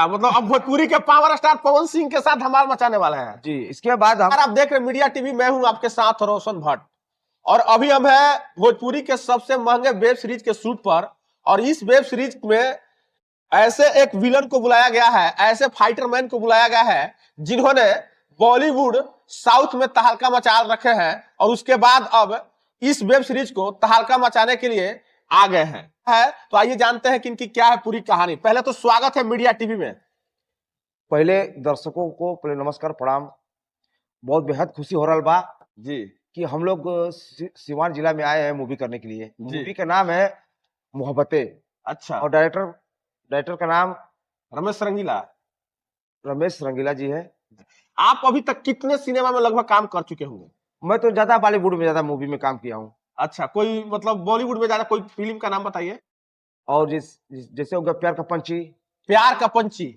मतलब अब भोजपुरी के पावर स्टार पवन सिंह के साथ धमाल मचाने वाले हैं जी। इसके बाद आप देख रहे मीडिया टीवी, मैं हूं आपके साथ रोशन भट्ट, और अभी हम है भोजपुरी के सबसे महंगे वेब सीरीज के शूट पर। और इस वेब सीरीज में ऐसे एक विलन को बुलाया गया है, ऐसे फाइटर मैन को बुलाया गया है जिन्होंने बॉलीवुड साउथ में तहलका मचा रखे हैं, और उसके बाद अब इस वेब सीरीज को तहलका मचाने के लिए आ गए हैं। तो आइए जानते हैं कि इनकी क्या है पूरी कहानी। पहले तो स्वागत है मीडिया टीवी में। पहले दर्शकों को पहले नमस्कार प्रणाम। बहुत बेहद खुशी हो रहा बा जी कि हम लोग सिवान जिला में आए हैं मूवी करने के लिए। जी। मूवी का नाम है मोहब्बतें। अच्छा। और डायरेक्टर का नाम रमेश रंगीला जी है। आप अभी तक कितने सिनेमा में लगभग काम कर चुके होंगे? मैं तो ज्यादा बॉलीवुड में ज्यादा मूवी में काम किया हूँ। अच्छा, कोई मतलब बॉलीवुड में ज्यादा कोई फिल्म का नाम बताइए। और जैसे हो गया प्यार का पंछी। प्यार का पंछी।